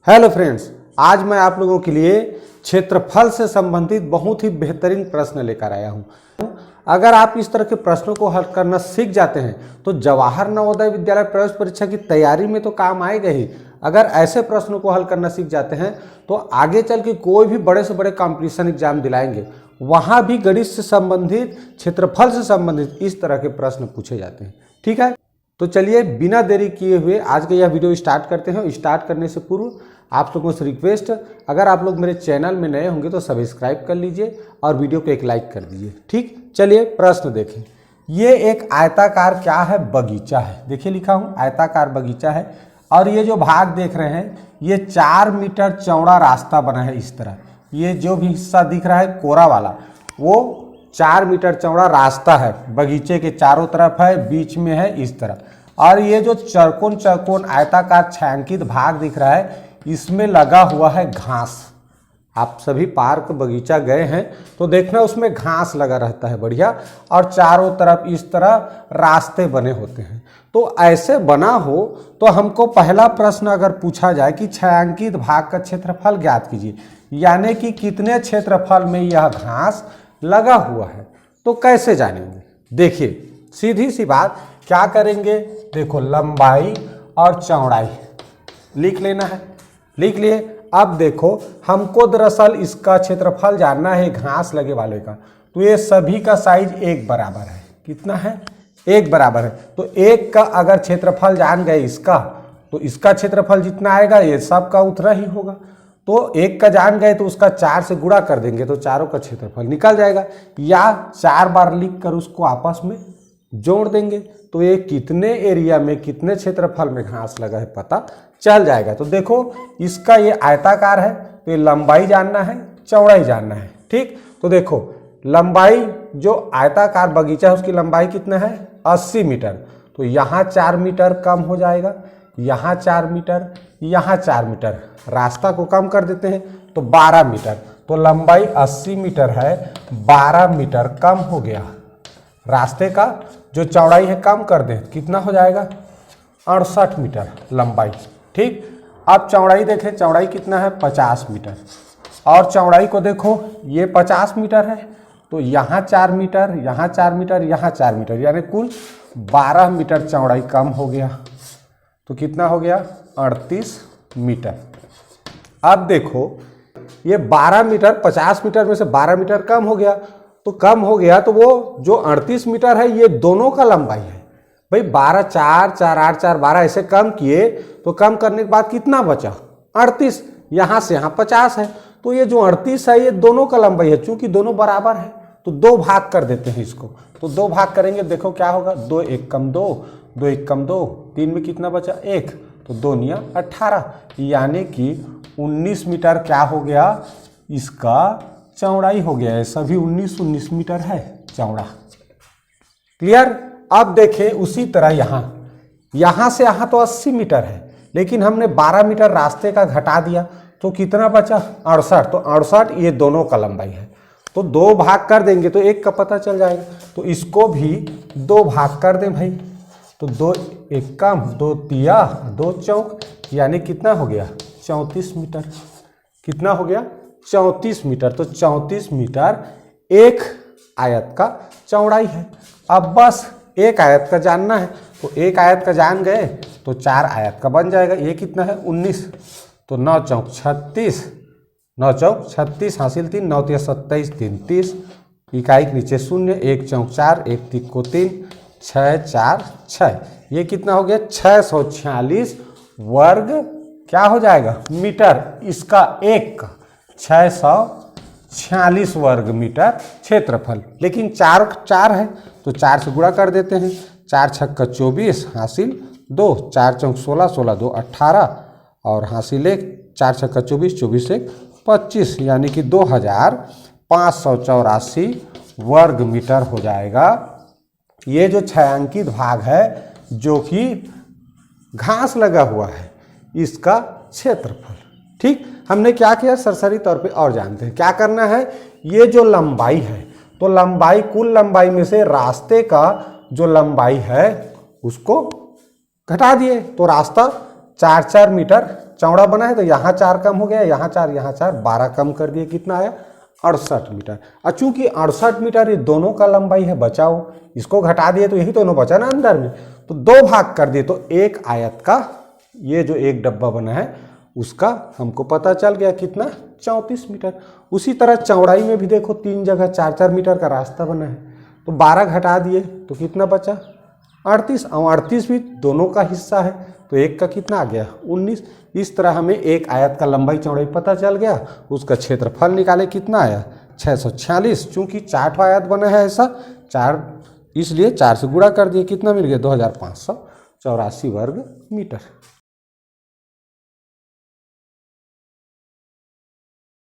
Hello friends, आज मैं आप लोगों के लिए क्षेत्रफल से संबंधित बहुत ही बेहतरीन प्रश्न लेकर आया हूं। अगर आप इस तरह के प्रश्नों को हल करना सीख जाते हैं तो जवाहर नवोदय विद्यालय प्रवेश परीक्षा की तैयारी में तो काम आएगा ही। अगर ऐसे प्रश्नों को हल करना सीख जाते हैं तो आगे चल के कोई भी बड़े से बड़े कॉम्पिटिशन एग्जाम दिलाएंगे, वहाँ भी गणित से संबंधित, क्षेत्रफल से संबंधित इस तरह के प्रश्न पूछे जाते हैं। ठीक है, तो चलिए बिना देरी किए हुए आज का यह वीडियो स्टार्ट करते हैं। स्टार्ट करने से पूर्व आप लोगों से रिक्वेस्ट, अगर आप लोग मेरे चैनल में नए होंगे तो सब्सक्राइब कर लीजिए और वीडियो को एक लाइक कर दीजिए। ठीक, चलिए प्रश्न देखें। ये एक आयताकार क्या है? बगीचा है। देखिए लिखा हूँ आयताकार बगीचा है और ये जो भाग देख रहे हैं ये 4 मीटर चौड़ा रास्ता बना है। इस तरह ये जो भी हिस्सा दिख रहा है कोरा वाला, वो 4 मीटर चौड़ा रास्ता है, बगीचे के चारों तरफ है, बीच में है इस तरह। और ये जो चौकोन चौकोन आयताकार छायांकित भाग दिख रहा है इसमें लगा हुआ है घास। आप सभी पार्क बगीचा गए हैं तो देखना उसमें घास लगा रहता है बढ़िया, और चारों तरफ इस तरह रास्ते बने होते हैं। तो ऐसे बना हो तो हमको पहला प्रश्न अगर पूछा जाए कि छायांकित भाग का क्षेत्रफल ज्ञात कीजिए, यानी कि कितने क्षेत्रफल में यह घास लगा हुआ है, तो कैसे जानेंगे? देखिए सीधी सी बात, क्या करेंगे? देखो लंबाई और चौड़ाई लिख लेना है। लिख लिए। अब देखो हमको दरअसल इसका क्षेत्रफल जानना है घास लगे वाले का, तो ये सभी का साइज एक बराबर है। कितना है? एक बराबर है। तो एक का अगर क्षेत्रफल जान गए इसका, तो इसका क्षेत्रफल जितना आएगा ये सब का उतना ही होगा। तो एक का जान गए तो उसका 4 से गुणा कर देंगे तो चारों का क्षेत्रफल निकल जाएगा, या 4 बार लिख कर उसको आपस में जोड़ देंगे तो ये कितने एरिया में कितने क्षेत्रफल में घास लगा है पता चल जाएगा। तो देखो इसका ये आयताकार है तो ये लंबाई जानना है, चौड़ाई जानना है। ठीक, तो देखो लंबाई जो आयताकार बगीचा है उसकी लंबाई कितना है? 80 मीटर। तो यहाँ 4 मीटर कम हो जाएगा, यहाँ 4 मीटर, यहाँ 4 मीटर, रास्ता को कम कर देते हैं तो 12 मीटर। तो लंबाई 80 मीटर है, 12 मीटर कम हो गया। रास्ते का जो चौड़ाई है कम कर दें, कितना हो जाएगा? 68 मीटर लंबाई। ठीक, अब चौड़ाई देखें, चौड़ाई कितना है? 50 मीटर। और चौड़ाई को देखो ये 50 मीटर है तो यहाँ 4 मीटर, यहाँ 4 मीटर, यहाँ 4 मीटर, यानी कुल 12 मीटर चौड़ाई कम हो गया। तो कितना हो गया? 38 मीटर। अब देखो ये 12 मीटर, 50 मीटर में से 12 मीटर कम हो गया, तो कम हो गया तो वो जो 38 मीटर है ये दोनों का लंबाई है। भाई 12, 4, 4, 8, 4, 12 ऐसे कम किए तो कम करने के बाद कितना बचा? 38। यहाँ से यहाँ 50 है, तो ये जो 38 है ये दोनों का लंबाई है। चूंकि दोनों बराबर है तो 2 भाग कर देते हैं इसको। तो 2 भाग करेंगे, देखो क्या होगा? 2 1 कम 2, 2 1 कम 2, 3 में कितना बचा? 1, तो 2 निया 18, यानी कि 19 मीटर क्या हो गया? इसका चौड़ाई हो गया है। सभी 19 मीटर है चौड़ा। क्लियर? अब देखें उसी तरह यहाँ से यहाँ तो 80 मीटर है, लेकिन हमने 12 मीटर रास्ते का घटा दिया तो कितना बचा? 68। तो 68 ये दोनों का लंबाई है, तो 2 भाग कर देंगे तो 1 का पता चल जाएगा। तो इसको भी 2 भाग कर दें भाई, तो 2 1 कम, 2 तिया 2 चौक, यानी कितना हो गया? 34 मीटर। कितना हो गया? 34 मीटर। तो 34 मीटर एक आयत का चौड़ाई है। अब बस एक आयत का जानना है, तो एक आयत का जान गए तो 4 आयत का बन जाएगा। ये कितना है? 19। तो 9 चौक 36, 9 चौक 36 हासिल 3, 9 तिया 27, 3 30, इकाई के नीचे 0, 1 चौक 4, 1 तिक को 3, 6 4 6, ये कितना हो गया? 646 वर्ग क्या हो जाएगा? मीटर। इसका एक का 646 वर्ग मीटर क्षेत्रफल। लेकिन 4 है तो 4 से गुणा कर देते हैं। 4 छक्का 24 हासिल 2, 4 चौक 16, 16 2 18, और हासिल 1, 4 छक्का 24, 24 1 25, यानी कि 2584 वर्ग मीटर हो जाएगा। ये जो छायांकित भाग है जो कि घास लगा हुआ है इसका क्षेत्रफल। ठीक, हमने क्या किया? सरसरी तौर पे और जानते हैं क्या करना है। ये जो लंबाई है तो लंबाई, कुल लंबाई में से रास्ते का जो लंबाई है उसको घटा दिए तो रास्ता 4 4 मीटर चौड़ा बना है तो यहाँ 4 कम हो गया, यहाँ 4 यहाँ 4, 12 कम कर दिए, कितना आया 68 मीटर। और चूंकि 68 मीटर ये दोनों का लंबाई है, बचाओ इसको घटा दिए तो यही दोनों बचा ना अंदर में, तो 2 भाग कर दिए तो एक आयत का ये जो एक डब्बा बना है उसका हमको पता चल गया कितना 34 मीटर। उसी तरह चौड़ाई में भी देखो 3 जगह 4-4 मीटर का रास्ता बना है, तो 12 घटा दिए तो कितना बचा 38, और 38 भी दोनों का हिस्सा है तो एक का कितना आ गया 19। इस तरह हमें एक आयत का लंबाई चौड़ाई पता चल गया, उसका क्षेत्रफल निकाले कितना आया 646। चूंकि 4 आयत बना है ऐसा 4, इसलिए 4 से गुणा कर दिए, कितना मिल गया 2584 वर्ग मीटर।